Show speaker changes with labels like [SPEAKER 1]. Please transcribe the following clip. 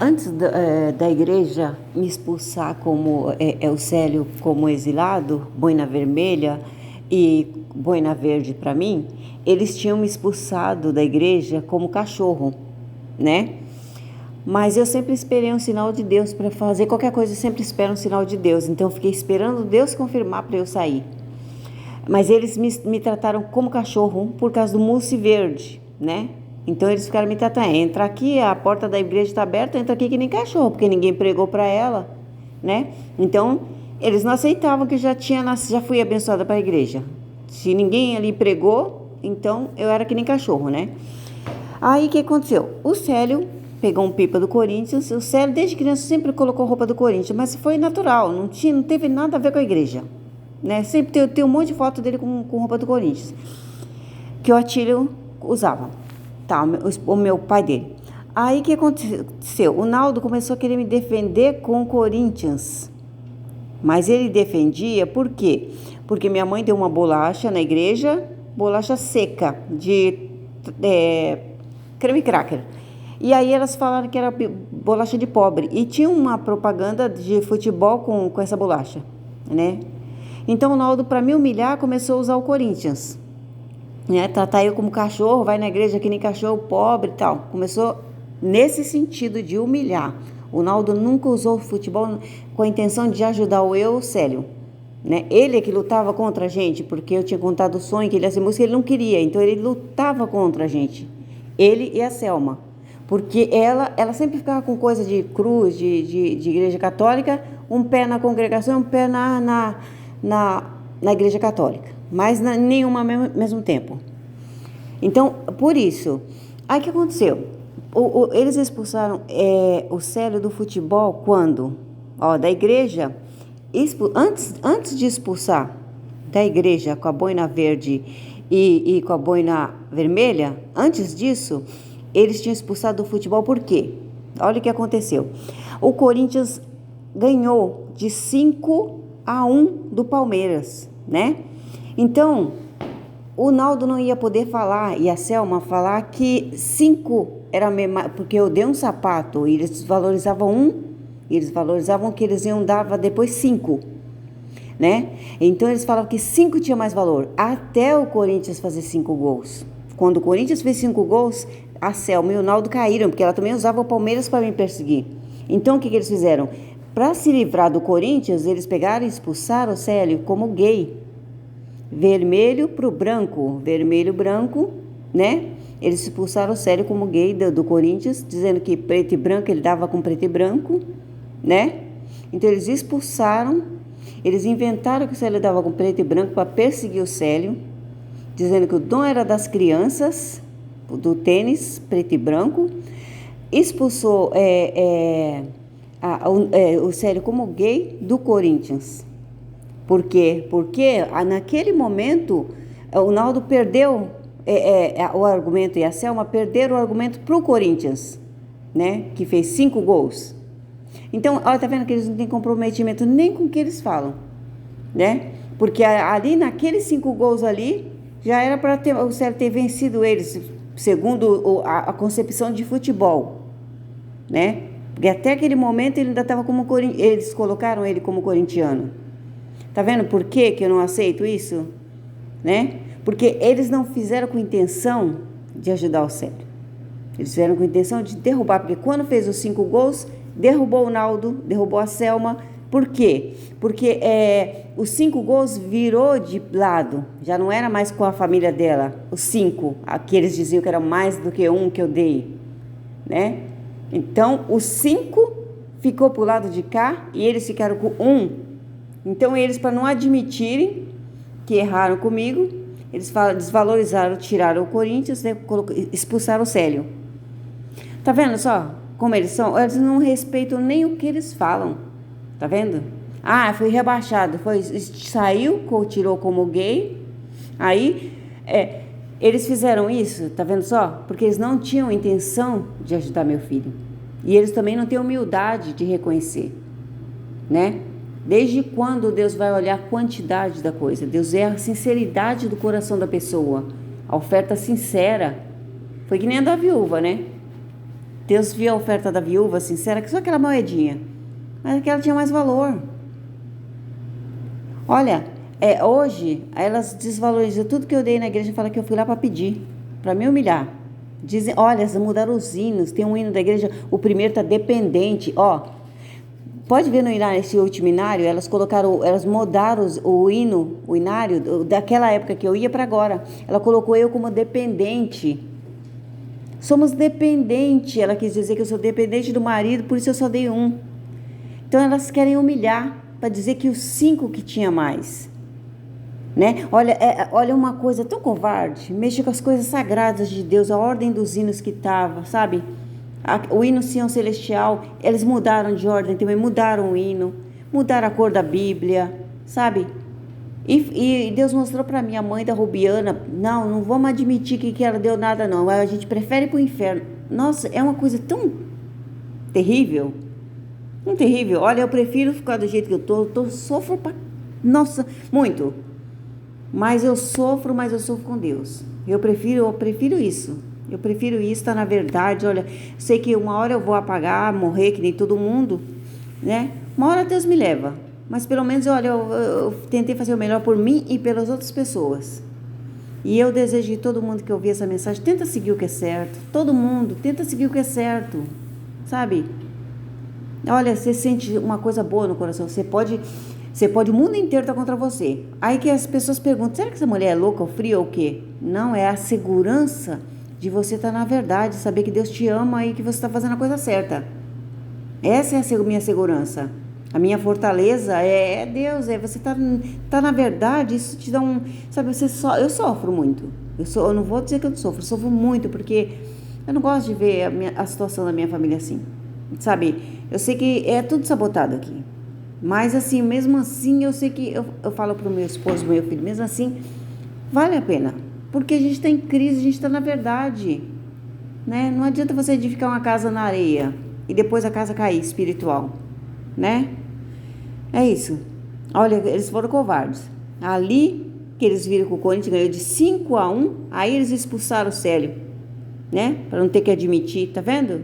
[SPEAKER 1] Antes da igreja me expulsar como o Célio como exilado, boina vermelha e boina verde para mim, eles tinham me expulsado da igreja como cachorro, né? Mas eu sempre esperei um sinal de Deus para fazer qualquer coisa, eu sempre espero um sinal de Deus. Então eu fiquei esperando Deus confirmar para eu sair. Mas eles me trataram como cachorro por causa do mousse verde, né? Então eles ficaram me tratando, entra aqui, a porta da igreja está aberta, entra aqui que nem cachorro, porque ninguém pregou para ela, né? Então eles não aceitavam que eu já fui abençoada para a igreja. Se ninguém ali pregou, então eu era que nem cachorro, né? Aí o que aconteceu? O Célio pegou um pipa do Corinthians. O Célio desde criança sempre colocou roupa do Corinthians, mas foi natural, não teve nada a ver com a igreja, né? Sempre tem um monte de foto dele com roupa do Corinthians, que o Atílio usava, tá? O meu pai dele. Aí o que aconteceu? O Naldo começou a querer me defender com o Corinthians, mas ele defendia por quê? Porque minha mãe deu uma bolacha na igreja, bolacha seca, de creme cracker. E aí elas falaram que era bolacha de pobre. E tinha uma propaganda de futebol com essa bolacha, né? Então o Naldo, para me humilhar, começou a usar o Corinthians, né? Tratar eu como cachorro, vai na igreja que nem cachorro pobre e tal. Começou nesse sentido de humilhar. O Naldo nunca usou o futebol com a intenção de ajudar o Célio, né? Ele é que lutava contra a gente, porque eu tinha contado o sonho que ele ia ser músico, ele não queria, então ele lutava contra a gente. Ele e a Selma. Porque ela sempre ficava com coisa de cruz, de igreja católica, um pé na congregação, um pé na igreja católica, mas nenhuma ao mesmo tempo. Então, por isso, aí o que aconteceu? Eles expulsaram o Célio do futebol quando? Ó, da igreja, antes de expulsar da igreja com a boina verde e com a boina vermelha, antes disso, eles tinham expulsado do futebol por quê? Olha o que aconteceu. O Corinthians ganhou de 5-1 do Palmeiras, né? Então, o Naldo não ia poder falar, e a Selma falar que 5 era mesmo, porque eu dei um sapato, e eles valorizavam 1, eles valorizavam que eles iam dar depois 5, né? Então eles falavam que 5 tinha mais valor, até o Corinthians fazer 5 gols. Quando o Corinthians fez 5 gols, a Selma e o Naldo caíram, porque ela também usava o Palmeiras para me perseguir. Então o que eles fizeram? Para se livrar do Corinthians, eles pegaram e expulsaram o Célio como gay. Vermelho pro branco, vermelho, branco, né? Eles expulsaram o Célio como gay do Corinthians, dizendo que preto e branco, ele dava com preto e branco, né? Então eles expulsaram, eles inventaram que o Célio dava com preto e branco para perseguir o Célio, dizendo que o dom era das crianças, do tênis preto e branco, expulsou o Célio como gay do Corinthians. Por quê? Porque naquele momento o Naldo perdeu o argumento e a Selma perderam o argumento para o Corinthians, né? Que fez 5 gols. Então, olha, tá vendo que eles não têm comprometimento nem com o que eles falam, né? Porque ali, naqueles 5 gols ali, já era para o Célio ter vencido eles, segundo a concepção de futebol, né? Porque até aquele momento ele ainda estava como eles colocaram ele como corintiano. Tá vendo por que eu não aceito isso, né? Porque eles não fizeram com intenção de ajudar o Célio. Eles fizeram com intenção de derrubar, porque quando fez os 5 gols, derrubou o Naldo, derrubou a Selma. Por quê? Porque os 5 gols virou de lado, já não era mais com a família dela, os 5, que eles diziam que era mais do que um que eu dei, né? Então, os 5 ficou pro lado de cá e eles ficaram com 1. Então, eles, para não admitirem que erraram comigo, eles desvalorizaram, tiraram o Corinthians, né, expulsaram o Célio. Tá vendo só como eles são? Eles não respeitam nem o que eles falam. Tá vendo? Ah, foi rebaixado, saiu, tirou como gay. Aí, eles fizeram isso, tá vendo só? Porque eles não tinham intenção de ajudar meu filho. E eles também não têm humildade de reconhecer, né? Desde quando Deus vai olhar a quantidade da coisa? Deus é a sinceridade do coração da pessoa, a oferta sincera. Foi que nem a da viúva, né? Deus viu a oferta da viúva sincera, que só aquela moedinha, mas aquela tinha mais valor. Olha, hoje elas desvalorizam tudo que eu dei na igreja e falam que eu fui lá para pedir, para me humilhar. Dizem, olha, elas mudaram os hinos, tem um hino da igreja, o primeiro está dependente, ó. Pode ver no inário, esse último inário, elas mudaram o hino, o inário, daquela época que eu ia para agora. Ela colocou eu como dependente. Somos dependentes, ela quis dizer que eu sou dependente do marido, por isso eu só dei um. Então elas querem humilhar, para dizer que os 5 que tinha mais. Né? Olha uma coisa tão covarde, mexe com as coisas sagradas de Deus, a ordem dos hinos que estava, sabe? O hino Sião Celestial, eles mudaram de ordem também, mudaram o hino, mudaram a cor da Bíblia, sabe? E Deus mostrou para mim, a mãe da Rubiana, não vamos admitir que ela deu nada não, a gente prefere ir para o inferno. Nossa, é uma coisa tão terrível, tão terrível. Olha, eu prefiro ficar do jeito que eu sofro nossa, muito. Mas eu sofro com Deus. Eu prefiro isso. Eu prefiro isso, tá na verdade. Olha, sei que uma hora eu vou apagar, morrer, que nem todo mundo, né? Uma hora Deus me leva. Mas pelo menos, olha, eu tentei fazer o melhor por mim e pelas outras pessoas. E eu desejo que todo mundo que ouvir essa mensagem, tenta seguir o que é certo. Todo mundo, tenta seguir o que é certo. Sabe? Olha, você sente uma coisa boa no coração. Você pode, o mundo inteiro tá contra você. Aí que as pessoas perguntam, será que essa mulher é louca ou fria ou o quê? Não, é a segurança de você estar na verdade, saber que Deus te ama e que você está fazendo a coisa certa. Essa é a minha segurança. A minha fortaleza é Deus, você tá na verdade, isso te dá um... Sabe, eu sofro muito. Eu não vou dizer que eu sofro, eu sofro muito, porque eu não gosto de ver a situação da minha família assim. Sabe, eu sei que é tudo sabotado aqui. Mas assim, mesmo assim, eu sei que... Eu falo pro meu esposo, meu filho, mesmo assim, vale a pena. Porque a gente está em crise, a gente está na verdade, né? Não adianta você edificar uma casa na areia e depois a casa cair espiritual, né? É isso. Olha, eles foram covardes. Ali que eles viram que o Corinthians ganhou de 5-1, aí eles expulsaram o Célio, né? Para não ter que admitir, tá vendo?